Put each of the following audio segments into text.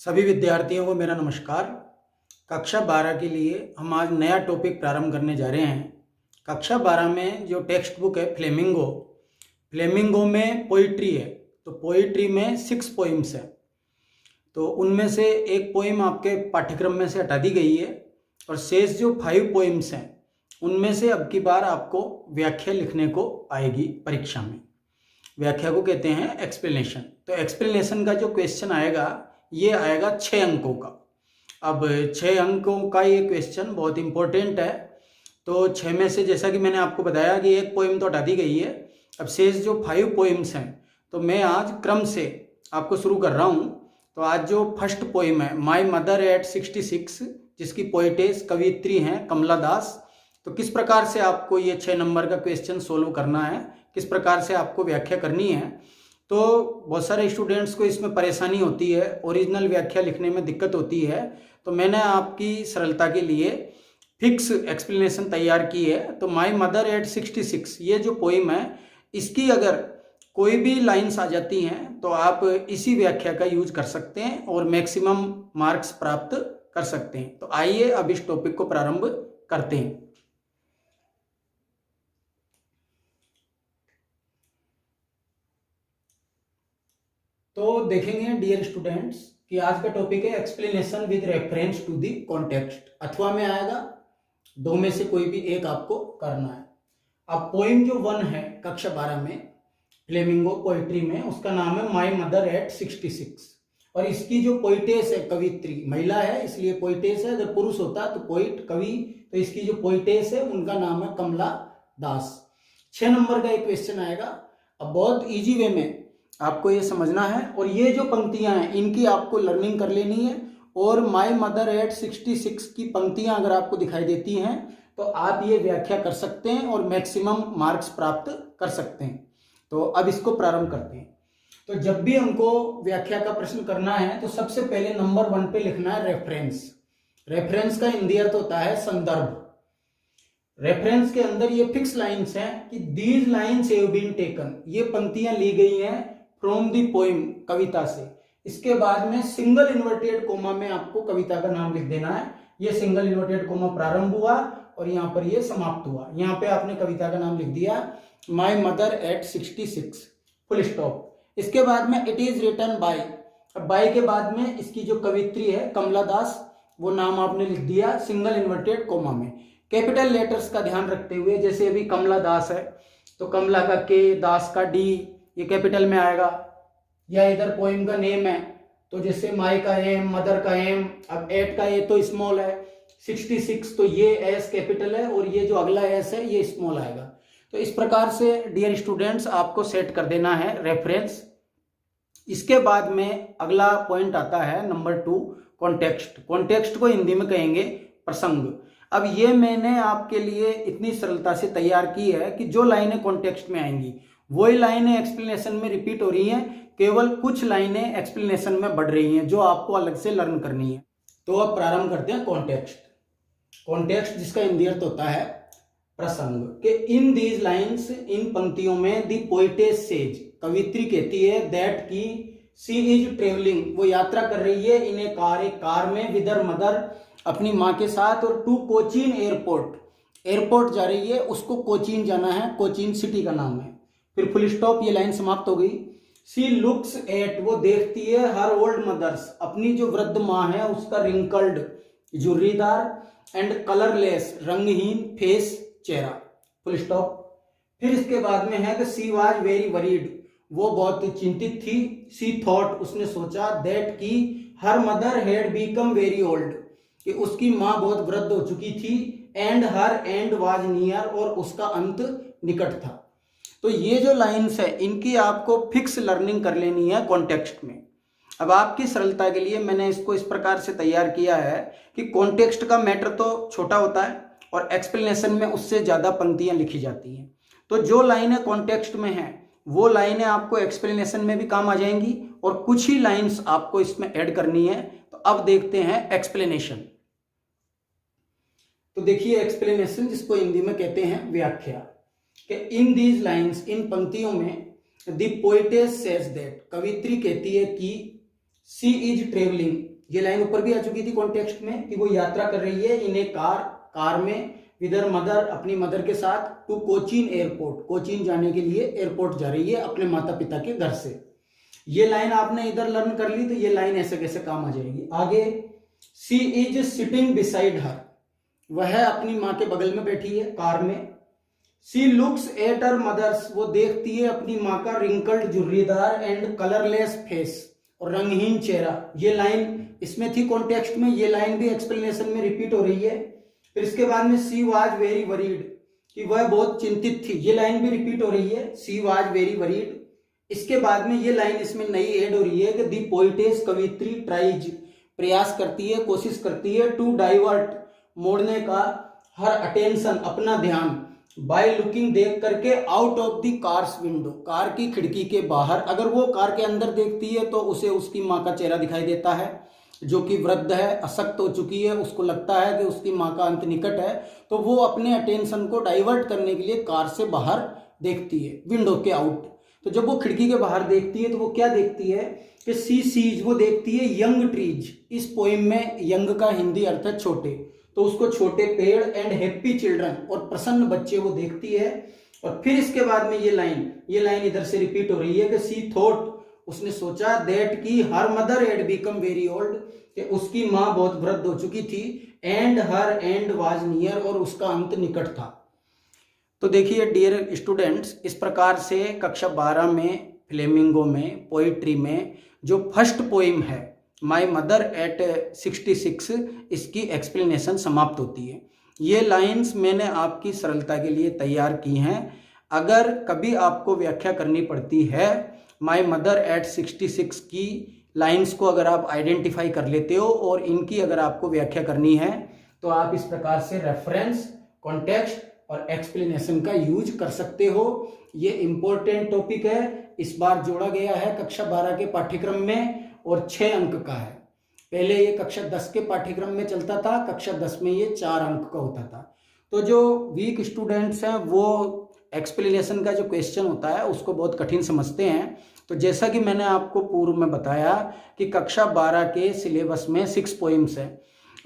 सभी विद्यार्थियों को मेरा नमस्कार। कक्षा 12 के लिए हम आज नया टॉपिक प्रारंभ करने जा रहे हैं। कक्षा 12 में जो टेक्स्ट बुक है फ्लेमिंगो में पोइट्री है। तो पोइट्री में 6 पोइम्स हैं। तो उनमें से एक पोइम आपके पाठ्यक्रम में से हटा दी गई है और शेष जो 5 पोइम्स हैं उनमें से अब की बार आपको व्याख्या लिखने को आएगी परीक्षा में। व्याख्या को कहते हैं एक्सप्लेनेशन। तो एक्सप्लेनेशन का जो क्वेश्चन आएगा ये आएगा 6 अंकों का। अब 6 अंकों का ये क्वेश्चन बहुत इंपॉर्टेंट है। तो 6 में से जैसा कि मैंने आपको बताया कि एक पोइम तो हटा दी गई है। अब शेष जो 5 पोइम्स हैं तो मैं आज क्रम से आपको शुरू कर रहा हूँ। तो आज जो फर्स्ट पोइम है माई मदर एट 66, जिसकी पोइटेस कवियत्री हैं कमला दास। तो किस प्रकार से आपको ये 6 नंबर का क्वेश्चन सोल्व करना है, किस प्रकार से आपको व्याख्या करनी है। तो बहुत सारे स्टूडेंट्स को इसमें परेशानी होती है, ओरिजिनल व्याख्या लिखने में दिक्कत होती है। तो मैंने आपकी सरलता के लिए फिक्स एक्सप्लेनेशन तैयार की है। तो माई मदर एट 66 ये जो पोइम है इसकी अगर कोई भी लाइन्स आ जाती हैं तो आप इसी व्याख्या का यूज कर सकते हैं और मैक्सिमम मार्क्स प्राप्त कर सकते हैं। तो आइए अब इस टॉपिक को प्रारंभ करते हैं। तो देखेंगे डियर स्टूडेंट्स कि आज का टॉपिक है explanation with reference to the context. अथवा में आएगा, 2 में से कोई भी एक आपको करना है। अब पोइम जो 1 है कक्षा 12 में फ्लेमिंगो पोइट्री में, उसका नाम है माई मदर एट 66 और इसकी जो पोइटेस है कवित्री महिला है इसलिए पोइटेस है। अगर पुरुष होता तो पोइट कवि, तो इसकी जो पोइटेस है उनका नाम है कमला दास। 6 नंबर का एक क्वेश्चन आएगा। अब बहुत इजी वे में आपको ये समझना है और ये जो पंक्तियां हैं इनकी आपको लर्निंग कर लेनी है। और माई मदर एट 66 की पंक्तियां अगर आपको दिखाई देती हैं तो आप ये व्याख्या कर सकते हैं और मैक्सिमम मार्क्स प्राप्त कर सकते हैं। तो अब इसको प्रारंभ करते हैं। तो जब भी हमको व्याख्या का प्रश्न करना है तो सबसे पहले नंबर 1 पे लिखना है रेफरेंस। रेफरेंस का हिंदी अर्थ होता है संदर्भ। रेफरेंस के अंदर ये फिक्स लाइन्स हैं कि these lines have been taken, ये पंक्तियां ली गई हैं फ्रॉम दी पोइम, कविता से। इसके बाद में सिंगल इन्वर्टेड कोमा में आपको कविता का नाम लिख देना है। ये सिंगल इन्वर्टेड कोमा प्रारंभ हुआ और यहाँ पर ये समाप्त हुआ। यहाँ पे आपने कविता का नाम लिख दिया my mother eight 66 full stop. इसके बाद में इट इज रिटन बाय, अब बाय के बाद में इसकी जो कवित्री है कमला दास वो नाम आपने लिख दिया सिंगल इन्वर्टेड कोमा में। कैपिटल लेटर्स का ध्यान रखते हुए, जैसे अभी कमला दास है तो कमला का के, दास का डी, ये कैपिटल में आएगा। या इधर पोइम का नेम है तो जैसे माई का एम, मदर का एम, अब एट का ए तो स्मॉल है, 66 तो ये एस कैपिटल है और ये जो अगला एस है ये स्मॉल आएगा। तो इस प्रकार से डियर स्टूडेंट्स आपको सेट कर देना है रेफरेंस। इसके बाद में अगला पॉइंट आता है नंबर 2 कॉन्टेक्स्ट। कॉन्टेक्स्ट को हिंदी में कहेंगे प्रसंग। अब ये मैंने आपके लिए इतनी सरलता से तैयार की है कि जो लाइनें कॉन्टेक्स्ट में आएंगी वही लाइनें एक्सप्लेनेशन में रिपीट हो रही हैं, केवल कुछ लाइनें एक्सप्लेनेशन में बढ़ रही हैं जो आपको अलग से लर्न करनी है। तो अब प्रारंभ करते हैं कॉन्टेक्स्ट। कॉन्टेक्स्ट जिसका हिंदी अर्थ होता है प्रसंग के इन दीज लाइन्स, इन पंक्तियों में दी पोइटेस सेज, कवित्री कहती है दैट की सी इज ट्रेवलिंग, वो यात्रा कर रही है इन ए कार, एक कार में, विद हर मदर, अपनी माँ के साथ, और टू कोचीन एयरपोर्ट, एयरपोर्ट जा रही है, उसको कोचीन जाना है, कोचीन सिटी का नाम है। फिर फुल स्टॉप, ये लाइन समाप्त हो गई। सी लुक्स एट, वो देखती है हर ओल्ड मदर्स, अपनी जो वृद्ध माँ है उसका रिंकल्ड, झुर्रीदार एंड कलरलेस, रंगहीन फेस, चेहरा, फुल स्टॉप। फिर इसके बाद में है कि सी वाज वेरी वरीड, वो बहुत चिंतित थी। सी थॉट, उसने सोचा, दैट की her mother had become very old, कि उसकी माँ बहुत वृद्ध हो चुकी थी, and her end was near, और उसका अंत निकट था। तो ये जो लाइन्स है इनकी आपको फिक्स लर्निंग कर लेनी है कॉन्टेक्स्ट में। अब आपकी सरलता के लिए मैंने इसको इस प्रकार से तैयार किया है कि कॉन्टेक्स्ट का मैटर तो छोटा होता है और एक्सप्लेनेशन में उससे ज़्यादा पंक्तियां लिखी जाती हैं। तो जो लाइनें कॉन्टेक्स्ट में हैं वो लाइनें आपको एक्सप्लेनेशन में भी काम आ जाएंगी और कुछ ही लाइन्स आपको इसमें ऐड करनी है। तो अब देखते हैं एक्सप्लेनेशन। तो देखिए एक्सप्लेनेशन, जिसको हिंदी में कहते हैं व्याख्या, कि इन दीज लाइन्स, इन पंक्तियों में द पोइटेस सेज दैट, कवित्री कहती है कि सी इज ट्रेवलिंग, ये लाइन ऊपर भी आ चुकी थी कॉन्टेक्स्ट में कि वो यात्रा कर रही है इन ए कार में विद हर मदर, अपनी मदर के साथ, टू कोचीन एयरपोर्ट, कोचीन जाने के लिए एयरपोर्ट जा रही है अपने माता पिता के घर से। ये लाइन आपने इधर लर्न कर ली तो ये लाइन ऐसे कैसे काम आ जाएगी। आगे, she is sitting beside her, वह अपनी माँ के बगल में बैठी है कार में। She looks at her mothers, वो देखती है अपनी माँ का रिंकल्ड, झुर्रीदार एंड कलरलेस फेस, और रंगहीन चेहरा। ये लाइन इसमें थी कॉन्टेक्स्ट में, ये लाइन भी एक्सप्लेनेशन में रिपीट हो रही है। फिर इसके बाद में शी वाज वेरी वरीड, कि वह बहुत चिंतित थी, ये लाइन भी रिपीट हो रही है, शी वाज वेरी वरीड। इसके बाद में ये लाइन इसमें नई ऐड हो रही है कि दी पोइटेस, कवित्री, ट्राइज, प्रयास करती है, कोशिश करती है, टू डाइवर्ट, मोड़ने का, हर अटेंशन, अपना ध्यान, बाय लुकिंग, देख करके, out of the cars window, car की खिड़की के बाहर। अगर वो कार के अंदर देखती है तो उसे उसकी माँ का चेहरा दिखाई देता है, जो कि वृद्ध है, अशक्त हो चुकी है, उसको लगता है कि उसकी माँ का अंत निकट है, तो वो अपने अटेंशन को डाइवर्ट करने के लिए कार से बाहर देखती है, विंडो के आउट। तो जब वो खिड़की के बाहर देखती है तो वो क्या देखती है कि सी सीज, वो देखती है यंग ट्रीज। इस पोइम में यंग का हिंदी अर्थ है छोटे, तो उसको छोटे पेड़, एंड हैप्पी चिल्ड्रन, और प्रसन्न बच्चे वो देखती है। और फिर इसके बाद में ये लाइन इधर से रिपीट हो रही है कि सी थॉट, उसने सोचा, दैट की her mother had become very old, कि उसकी माँ बहुत वृद्ध हो चुकी थी, and her end was near, और उसका अंत निकट था। तो देखिए डियर स्टूडेंट्स, इस प्रकार से कक्षा 12 में फ्लेमिंगो में पोइट्री में जो फर्स्ट पोइम है माय मदर एट 66, इसकी एक्सप्लेनेशन समाप्त होती है। ये लाइंस मैंने आपकी सरलता के लिए तैयार की हैं। अगर कभी आपको व्याख्या करनी पड़ती है माय मदर एट 66 की लाइंस को अगर आप आइडेंटिफाई कर लेते हो और इनकी अगर आपको व्याख्या करनी है तो आप इस प्रकार से रेफरेंस, कॉन्टेक्स्ट और एक्सप्लेनेशन का यूज कर सकते हो। ये इंपॉर्टेंट टॉपिक है, इस बार जोड़ा गया है कक्षा 12 के पाठ्यक्रम में और 6 अंक का है। पहले ये कक्षा 10 के पाठ्यक्रम में चलता था, कक्षा 10 में ये 4 अंक का होता था। तो जो वीक स्टूडेंट्स हैं वो एक्सप्लेनेशन का जो क्वेश्चन होता है उसको बहुत कठिन समझते हैं। तो जैसा कि मैंने आपको पूर्व में बताया कि कक्षा 12 के सिलेबस में 6 पोइम्स हैं,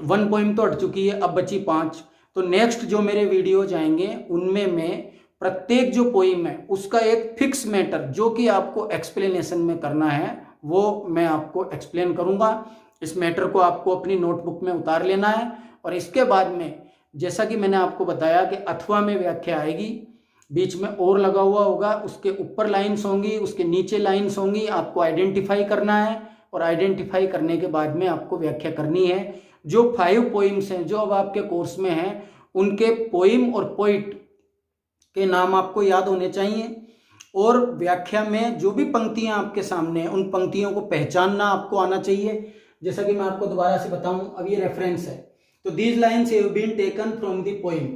1 पोइम तो हट चुकी है, अब बची 5। तो नेक्स्ट जो मेरे वीडियो जाएंगे उनमें मैं प्रत्येक जो पोइम है उसका एक फिक्स मैटर जो कि आपको एक्सप्लेनेशन में करना है वो मैं आपको एक्सप्लेन करूंगा। इस मैटर को आपको अपनी नोटबुक में उतार लेना है और इसके बाद में जैसा कि मैंने आपको बताया कि अथवा में व्याख्या आएगी, बीच में और लगा हुआ होगा, उसके ऊपर लाइन्स होंगी, उसके नीचे लाइन्स होंगी, आपको आइडेंटिफाई करना है और आइडेंटिफाई करने के बाद में आपको व्याख्या करनी है। जो 5 पोइम्स हैं जो अब आपके कोर्स में हैं उनके पोइम और पोइट के नाम आपको याद होने चाहिए और व्याख्या में जो भी पंक्तियां आपके सामने हैं उन पंक्तियों को पहचानना आपको आना चाहिए। जैसा कि मैं आपको दोबारा से बताऊं, अब ये रेफरेंस है तो these lines have been taken from the poem.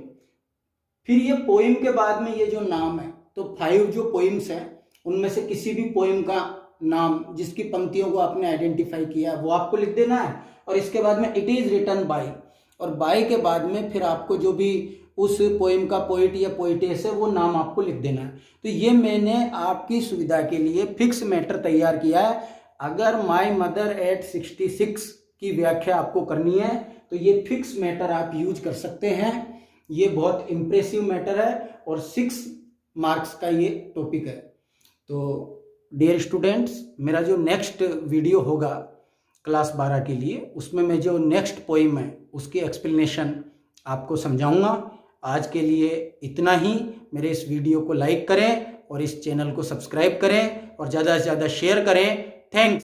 फिर ये पोइम के बाद में ये जो नाम है तो 5 जो पोइम्स हैं उनमें से किसी भी पोइम का नाम जिसकी पंक्तियों को आपने आइडेंटिफाई किया वो आपको लिख देना है और इसके बाद में इट इज रिटन बाय, और बाय के बाद में फिर आपको जो भी उस पोइम का पोइट या पोइटेस है वो नाम आपको लिख देना है। तो ये मैंने आपकी सुविधा के लिए फिक्स मैटर तैयार किया है। अगर माय मदर एट 66 की व्याख्या आपको करनी है तो ये फिक्स मैटर आप यूज कर सकते हैं। ये बहुत इंप्रेसिव मैटर है और 6 मार्क्स का ये टॉपिक है। तो डियर स्टूडेंट्स, मेरा जो नेक्स्ट वीडियो होगा क्लास 12 के लिए उसमें मैं जो नेक्स्ट पोइम है उसकी एक्सप्लेनेशन आपको समझाऊंगा। आज के लिए इतना ही। मेरे इस वीडियो को लाइक करें और इस चैनल को सब्सक्राइब करें और ज़्यादा से ज़्यादा शेयर करें। थैंक्स।